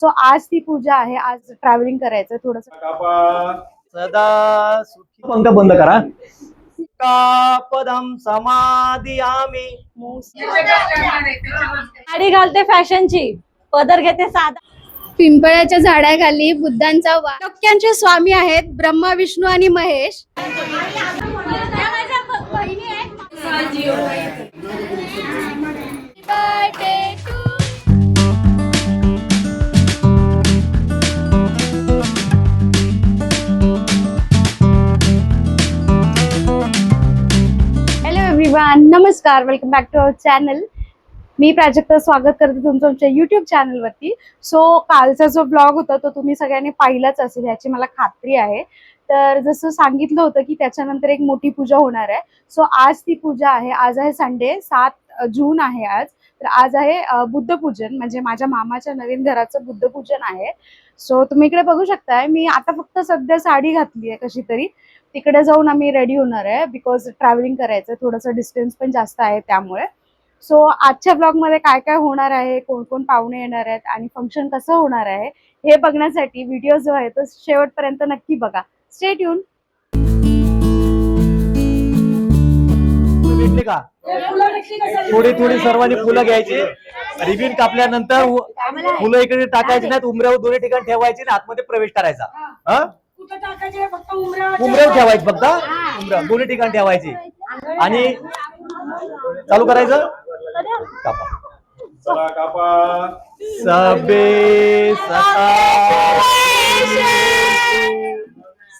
So आज ती पूजा आहे. आज ट्रॅव्हलिंग करायचं थोडस. सदा सुखी पंख बंद करा. का पदम समाधियामी. साडी घालते फॅशनची, पदर घेते साधा. पिंपळाच्या झाडाखाली बुद्धांचा डोक्यांचे स्वामी आहेत ब्रह्मा, विष्णू आणि महेश. हॅलो एव्हरीवन, नमस्कार, welcome back to our channel. मी प्राजक्ता स्वागत करते तुमचं आमच्या युट्यूब चॅनलवरती. सो कालचा जो ब्लॉग होता तो तुम्ही सगळ्यांनी पाहिलाच असेल याची मला खात्री आहे. तर जसं सांगितलं होतं की त्याच्यानंतर एक मोठी पूजा होणार आहे. सो आज ती पूजा आहे. आज आहे संडे, 7 जून आहे आज. तर आज आहे बुद्धपूजन, म्हणजे माझ्या मामाच्या नवीन घराचं बुद्धपूजन आहे. सो तुम्ही इकडे बघू शकताय, मी आता फक्त सध्या साडी घातली आहे कशी तरी. तिकडे जाऊन आम्ही रेडी होणार आहे बिकॉज ट्रॅव्हलिंग करायचं, थोडंसं डिस्टन्स पण जास्त आहे त्यामुळे. सो आजच्या ब्लॉग मध्ये काय काय होणार आहे, कोण कोण पाहुणे येणार आहेत आणि फंक्शन कसं होणार आहे हे बघण्यासाठी व्हिडिओ जो आहे तो शेवटपर्यंत नक्की बघा. Stay tune. भेटले का? थोडी थोडी सर्वांनी फुलं घ्यायची. रिबीन कापल्यानंतर फुलं इकडे टाकायची नाहीत, उमऱ्यावर दोन्ही ठिकाणी ठेवायची आणि आतमध्ये प्रवेश करायचा. उमऱ्यावर ठेवायची, फक्त उमऱ्यावर दोन्ही ठिकाणी ठेवायची आणि चालू करायचं. कापा चला कापा.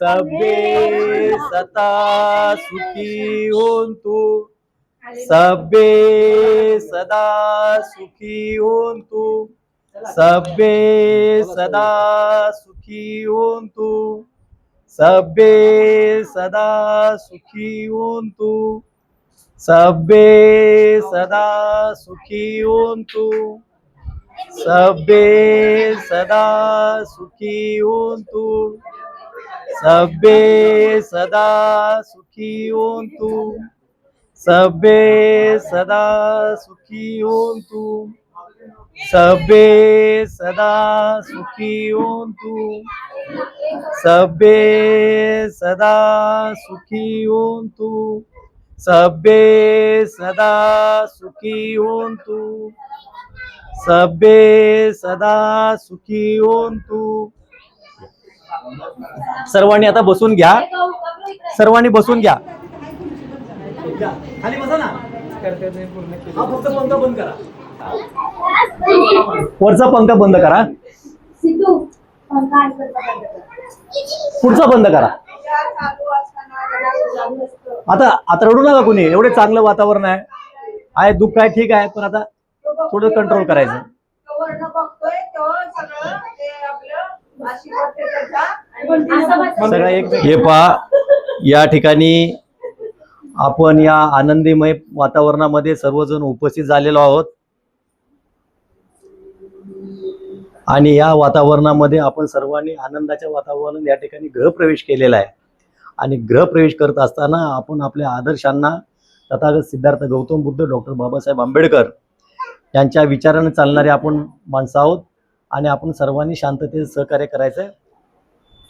सबे सता सुखी होंतु. सबे सदा सुखी होंतु. सबे सदा सुखी होंतु. सबे सदा सुखी होंतु. सबे सदा सुखी होंतु. सबे सदा सुखी होंतु. सबे सदा सुखी होंतु. सबे सदा सुखी होंतु. सबे सदा सुखी होंतु. सबे सदा सुखी होंतु. सबे सदा सुखी होंतु. सबे सदा सुखी होंतु. सर्वांनी आता बसून घ्या. सर्वांनी बसून घ्या. खाली बसा ना. हा फक्त पंखा बंद करा. वरचा पंखा बंद करा. पुढचा बंद करा. आता रडू नका कुणी. एवढे चांगलं वातावरण आहे. दुःख आहे ठीक आहे, पण आता थोडं कंट्रोल करायचं. सगळं एक हे पहा, या ठिकाणी आपण या आनंदीमय वातावरणामध्ये सर्वजण उपस्थित झालेलो आहोत आणि या वातावरणामध्ये आपण सर्वांनी आनंदाच्या वातावरणात या ठिकाणी गृहप्रवेश केलेला आहे. आणि गृहप्रवेश करत असताना आपण आपल्या आदर्शांना तथागत सिद्धार्थ गौतम बुद्ध, डॉक्टर बाबासाहेब आंबेडकर यांच्या विचाराने चालणारे आपण माणसं आहोत आणि आपण सर्वांनी शांततेचं सहकार्य करायचं आहे.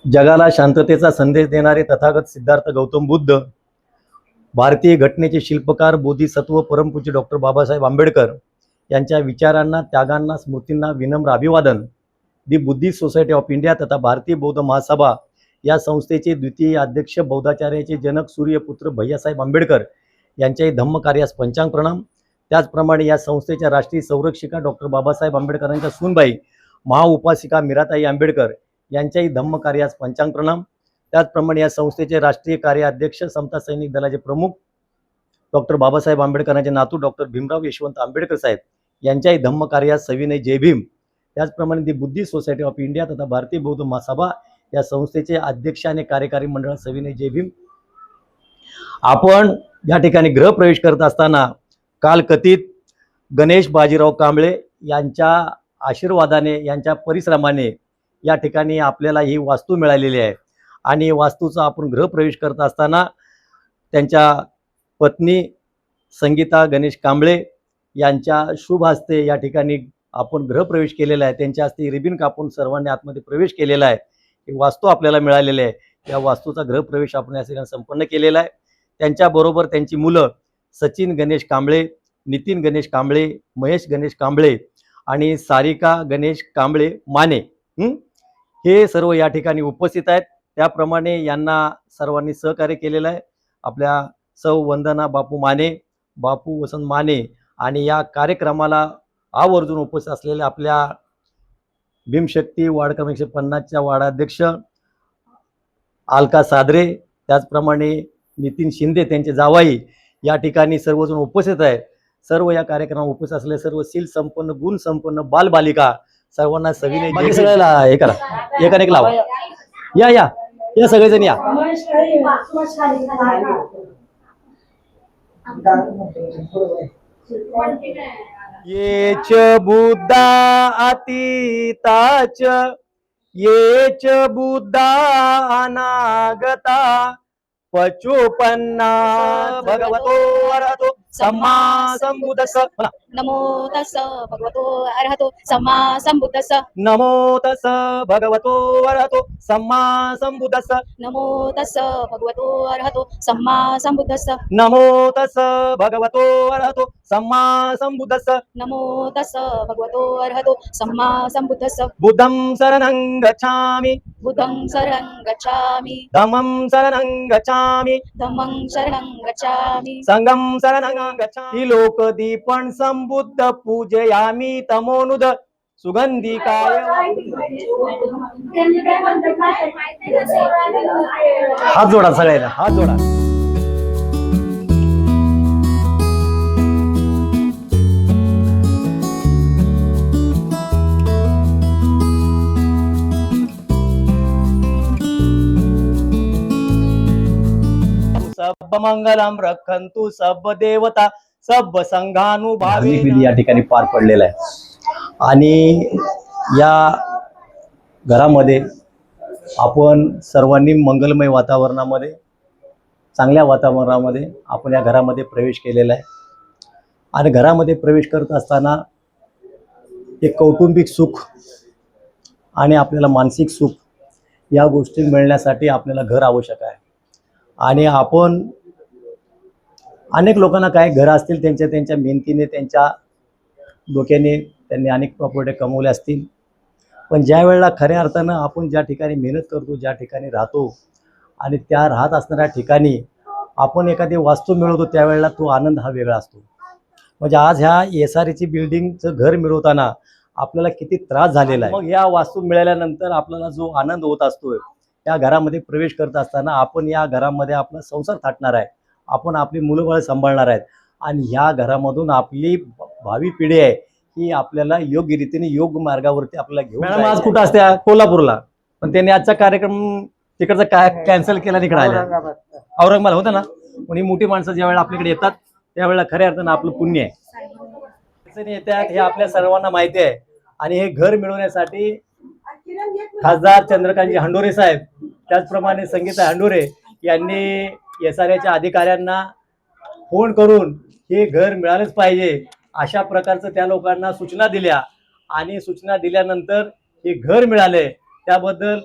जगाला शांततेचा संदेश देणारे तथागत सिद्धार्थ गौतम बुद्ध, भारतीय घटनेचे शिल्पकार बोधिसत्व परमपूज्य डॉक्टर बाबासाहेब आंबेडकर यांच्या विचारांना, त्यागांना, स्मृतींना विनम्र अभिवादन. दी बुद्धिस्ट सोसायटी ऑफ इंडिया तथा भारतीय बौद्ध महासभा या संस्थेचे द्वितीय अध्यक्ष, बौद्धाचार्याचे जनक, सूर्यपुत्र भैयासाहेब आंबेडकर यांच्याही धम्म कार्यास पंचांग प्रणाम. त्याचप्रमाणे या संस्थेच्या राष्ट्रीय संरक्षिका डॉक्टर बाबासाहेब आंबेडकरांच्या सूनबाई महाउपासिका मीराताई आंबेडकर यांच्याही धम्म कार्यास पंचांग प्रणाम. त्याचप्रमाणे या संस्थेचे राष्ट्रीय कार्याध्यक्ष, समता सैनिक दलाचे प्रमुख डॉक्टर बाबासाहेब आंबेडकरांचे नातू डॉक्टर भीमराव यशवंत आंबेडकर साहेब यांच्याही धम्म कार्यास सविनय जय भीम. त्याचप्रमाणे दी बुद्धिस्ट सोसायटी ऑफ इंडिया तथा भारतीय बौद्ध महासभा या संस्थेचे अध्यक्ष आणि कार्यकारी मंडळ सविनय जय भीम. आपण या ठिकाणी गृहप्रवेश करत असताना काल कथित गणेश बाजीराव कांबळे यांच्या आशीर्वादाने, यांच्या परिश्रमाने या ठिकाणी आपल्याला ही वास्तू मिळालेली आहे आणि वास्तूचा आपण गृहप्रवेश करत असताना त्यांच्या पत्नी संगीता गणेश कांबळे यांच्या शुभ हस्ते या ठिकाणी आपण गृहप्रवेश केलेला आहे. त्यांच्या हस्ते रिबिन कापून सर्वांनी आतमध्ये प्रवेश केलेला आहे. ही वास्तू आपल्याला मिळालेली आहे. या वास्तूचा गृहप्रवेश आपण या ठिकाणी संपन्न केलेला आहे. त्यांच्याबरोबर त्यांची मुलं सचिन गणेश कांबळे, नितीन गणेश कांबळे, महेश गणेश कांबळे आणि सारिका गणेश कांबळे माने हे सर्व या ठिकाणी उपस्थित आहेत. त्याप्रमाणे यांना सर्वांनी सहकार्य केलेलं आहे. आपल्या सौ वंदना बापू माने, बापू वसंत माने आणि या कार्यक्रमाला आवर्जून उपस्थित असलेल्या आपल्या भीमशक्ती वार्ड क्रमांक 150च्या वार्डाध्यक्ष अलका सादरे, त्याचप्रमाणे नितीन शिंदे त्यांचे जावाई या ठिकाणी सर्वजण उपस्थित आहेत. सर्व या कार्यक्रमात उपस्थित असलेले सर्व शील संपन्न गुण संपन्न बालबालिका सर्वांना सविनय बाकी सगळ्याला हे करा, एकाने एक लावा. या या या सगळेजण या. येच बुद्धा अतीताच येच बुद्धा अनागता पचोपन्ना भगवतो अरहतो सम्मा संबुद्धस्स. नमो तस्स भगवतो अरहतो सम्मा संबुद्धस्स. नमो तस्स भगवतो अरहतो सम्मा संबुद्धस्स. नमो तस्स भगवतो अरहतो सम्मा संबुद्धस्स. नमो तस्स भगवतो अरहतो सम्मा संबुद्धस्स. नमो तस्स भगवतो अरहतो सम्मा संबुद्धस्स. बुद्धं शरणं गच्छामि, बुद्धं शरणं गच्छामि, धम्मं शरणं गच्छामि, धम्मं शरणं गच्छामि, संघं शरणं गच्छामि. लोकदीपं संबुद्ध पूजयामि तमोनुद सुगंधिकाय. हात जोडा सगळ्यांना, हात जोडा. सब मंगलम रखंतु सब देवता सब संघानुभावी. विधी या ठिकाणी पार पडलेला आहे आणि या घरामध्ये आपण सर्वांनी मंगलमय वातावरणामध्ये, चांगल्या वातावरणामध्ये आपण या घरामध्ये प्रवेश केलेला आहे. आणि घरामध्ये प्रवेश करत असताना एक कौटुंबिक सुख आणि आपल्याला मानसिक सुख या गोष्टी मिळण्यासाठी आपल्याला घर आवश्यक आहे. आणि आपण अनेक लोकांना काय घरं असतील, त्यांच्या मेहनतीने त्यांच्या डोक्याने त्यांनी अनेक प्रॉपर्टी कमवल्या असतील, पण ज्या वेळेला खऱ्या अर्थानं आपण ज्या ठिकाणी मेहनत करतो, ज्या ठिकाणी राहतो आणि त्या राहत असणाऱ्या ठिकाणी आपण एखादी वास्तू मिळवतो, त्यावेळेला तो आनंद हा वेगळा असतो. म्हणजे आज ह्या SREची बिल्डिंगचं घर मिळवताना आपल्याला किती त्रास झालेला आहे. मग ह्या वास्तू मिळाल्यानंतर आपल्याला जो आनंद होत असतो, त्या घरामध्ये प्रवेश करत असताना आपण या घरामध्ये आपला संसार थाटणार आहे, आपण आपली मुलंबाळं सांभाळणार आहेत आणि ह्या घरामधून आपली भावी पिढी आहे ही आपल्याला योग्य रीतीने योग्य मार्गावरती आपल्याला घेऊन. मॅडम आज कुठं असते? कोल्हापूरला, पण त्यांनी आजचा कार्यक्रम तिकडचा काय कॅन्सल केला, तिकडे आला औरंगाबाद होता ना. पण ही मोठी माणसं ज्या वेळेला आपल्याकडे येतात त्यावेळेला खऱ्या अर्थानं आपलं पुण्य आहे. येतात हे आपल्या सर्वांना माहिती आहे. आणि हे घर मिळवण्यासाठी खासदार चंद्रकांतजी हंडोरे साहेब, त्याचप्रमाणे संगीता हंडोरे यांनी SREच्या अधिकाऱ्यांना फोन करून हे घर मिळालंच पाहिजे अशा प्रकारचं त्या लोकांना सूचना दिल्या आणि सूचना दिल्यानंतर हे घर मिळाले. त्याबद्दल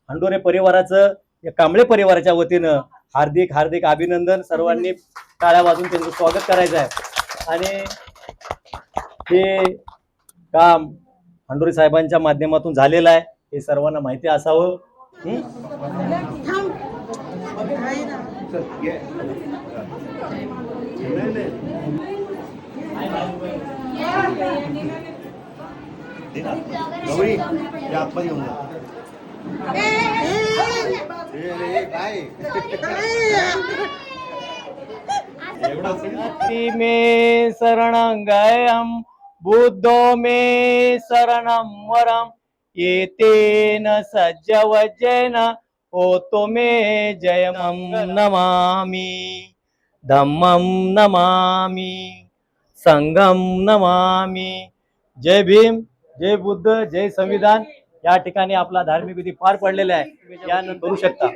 हंडोरे परिवाराचं, या कांबळे परिवाराच्या वतीनं हार्दिक हार्दिक अभिनंदन. सर्वांनी टाळ्या वाजून त्यांचं स्वागत करायचं आहे. आणि हे काम हंडोरे साहेबांच्या माध्यमातून झालेलं आहे हे सर्वांना माहिती असावं. में शरणं गयं बुद्धो मे शरणं वरम येतेन सज्जवज्जेन होतो मे जयमं नमामि धम्मं नमामि संघं नमामि. जय भीम, जय बुद्ध, जय संविधान. या ठिकाणी आपला धार्मिक विधी पार पडलेला आहे, यानंतर करू शकता.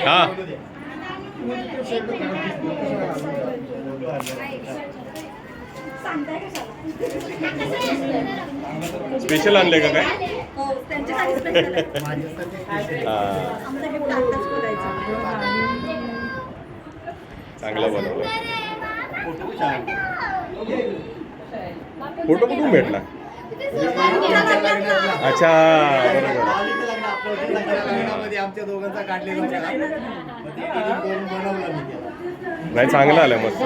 हा स्पेशल आणले का काय? चांगलं बनवलं. फोटो कुठून भेटला? अच्छा बरोबर. आमच्या दोघांचा काढलेला नाही चांगलं आलं मस्त.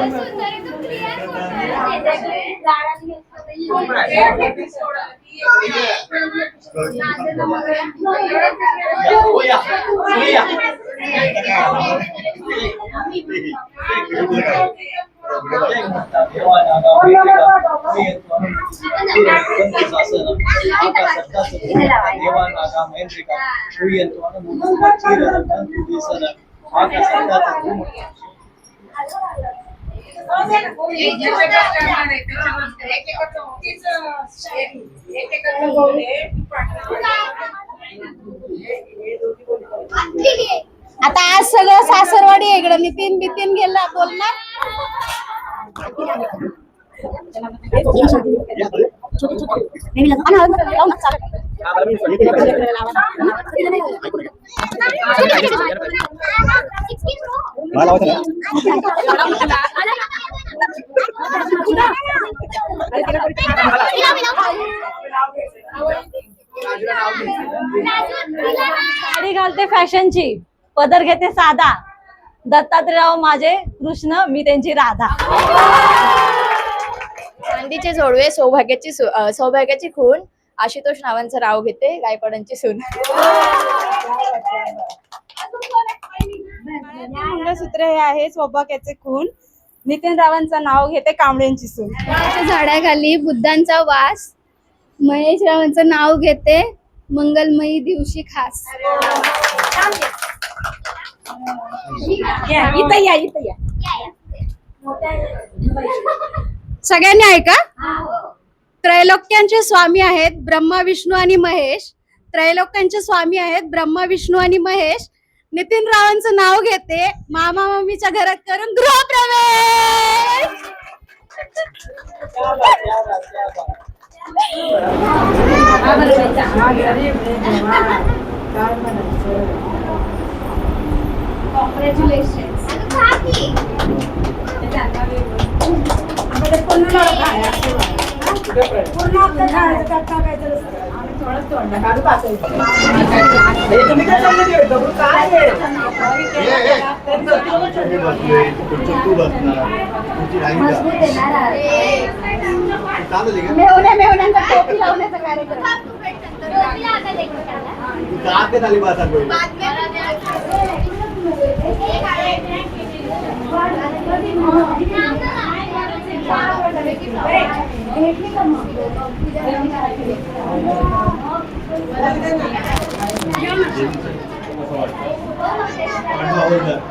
आता आज सगळं सासरवाडी इकडं नितीन बितीन गेला बोलणार. साडी घालते फॅशनची, पदर घेते साधा. दत्तात्रयराव माझे कृष्ण, मी त्यांची राधा. चांदीचे जोडवे सौभाग्याची खून. आशुतोष नावांचं राव घेते गायकवाडांची सून. मंगळसूत्र हे आहे सौभाग्याचे खून. नितीन रावांचं नाव घेते कांबळ्यांची सून. झाडाखाली बुद्धांचा वास. महेश रावांचं नाव घेते मंगलमयी दिवशी खास. सगळ्यांनी ऐका. त्रैलोक्यांचे स्वामी आहेत ब्रह्मा विष्णू आणि महेश. त्रैलोक्यांचे स्वामी आहेत ब्रह्मा विष्णू आणि महेश. नितीन रावांचं नाव घेते मामा मामीच्या घरात करून गृहप्रवेश. मेहुण्यांचा टोपी लावण्याचा कार्यक्रम.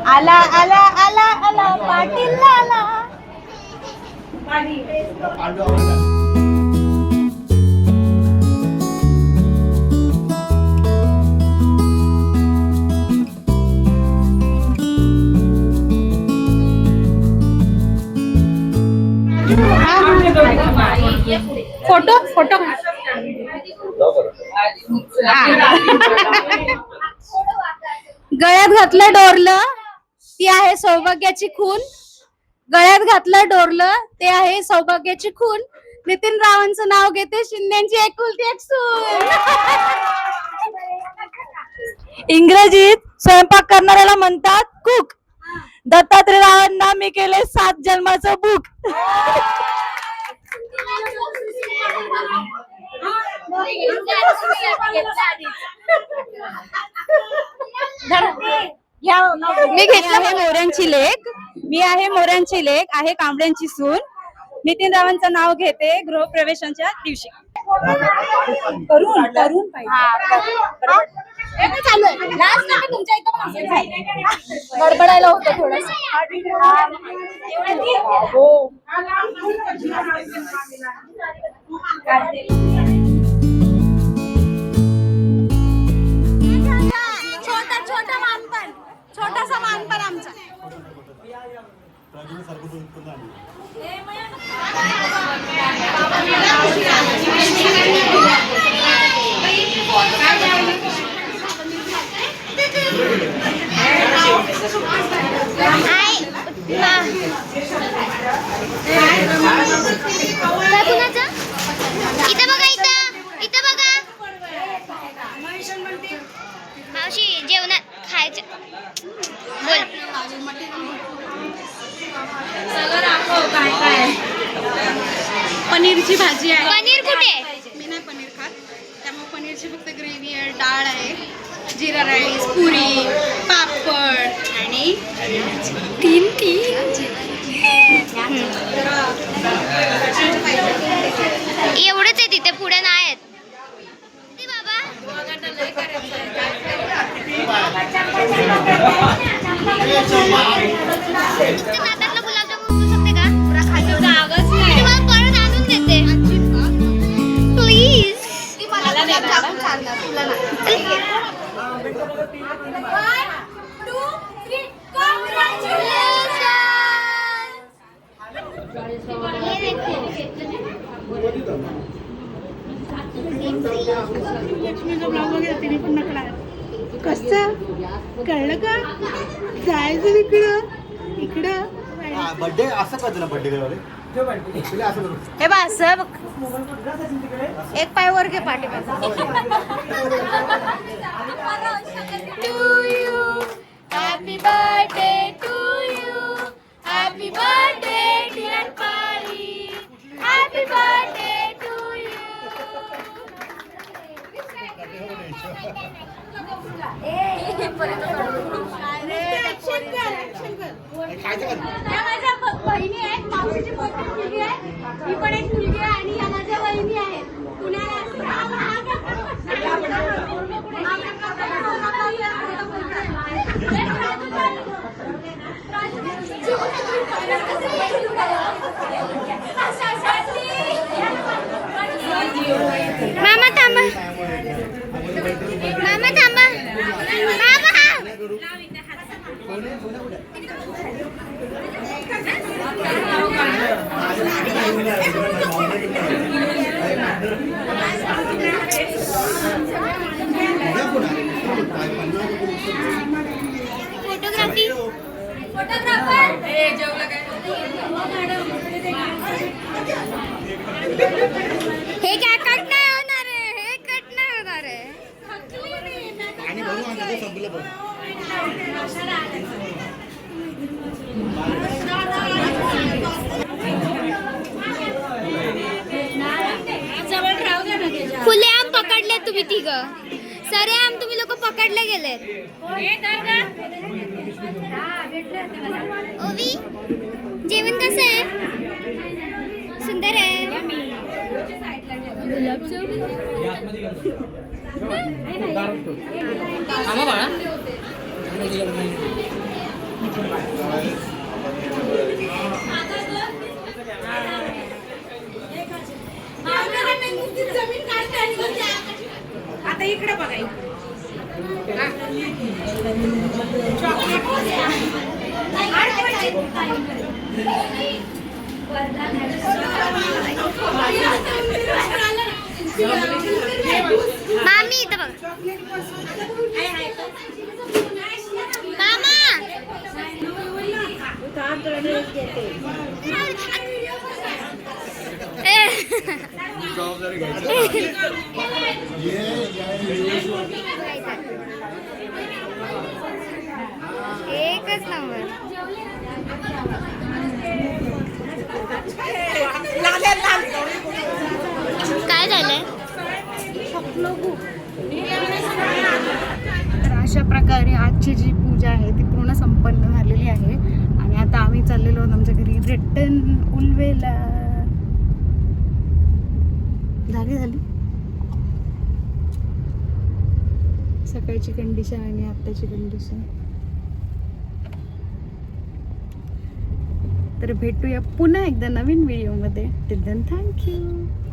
आला आला आला आला पाटील आला. फोटो फोटो गळ्यात घातलं डोरलं ती आहे सौभाग्याची खून. गळ्यात घातलं डोरलं ते आहे सौभाग्याची खून. नितीन रावांचं नाव घेते शिंदेची एकुलती एक सून. इंग्रजीत स्वयंपाक करणाऱ्याला म्हणतात कुक. दत्तात्रय रावांना मी केले 7 जन्माचं बुक. मी घेतली आहे मोऱ्यांची लेक. मी आहे मोऱ्यांची लेक, आहे कांबळ्यांची सून. नितीन रावांचं नाव घेते गृहप्रवेशाच्या दिवशी. करून करून बडबडायला होतं थोडस. हो. इथं बघा, इथं बघा मावशी, जेवणात खायचं बोल. पनीरची भाजी आहे. पनीर कुठे? मी नाही पनीर खात, त्यामुळे पनीरची फक्त ग्रेव्ही आहे, डाळ आहे, जिरा राईस, पुरी, पापड आणि तीन एवढंच आहे तिथे, पुढे नाही आहेत ते बाबा. नात्यातलं गुलाबजामुन उचलू शकते का? जागाच नाही. मी तुम्हाला परत आणून देते प्लीज. कसं कळलं का? जायचं इकडं बर्थडे असं करतो ना, बर्थडे असं हे बा असं बघ. एक पाय वर घे पाठी. Happy birthday to you. Happy birthday dear Pali. Happy birthday to you. या माझ्या बहिणी आहेत, मावशीची मोठी मुलगी आहे, ही पण एक मुलगी आहे आणि या माझ्या बहिणी आहेत मामा थांबा, मामा थांबा, मामा. फोटोग्राफी, फोटोग्राफर हे काय कट नाही होणार आहे, हे कट नाही होणार आहे. खुले आम पकडले तुम्ही तिघ, सरे आम तुम्ही लोक पकडले गेले. ओवी, जेवण कसं आहे? सुंदर आहे. आता इकडे बघाय. मामी इथं बघ. मामा एकच नंबर. काय झालंय? तर अशा प्रकारे आजची जी पूजा आहे ती पूर्ण संपन्न झालेली आहे आणि आता आम्ही चाललेलो आहोत आमच्या घरी रिटर्न उलवेला. झाली सकाळची कंडिशन आणि आत्ताची कंडिशन. तर भेटूया पुन्हा एकदा नवीन व्हिडिओमध्ये. Till then thank you.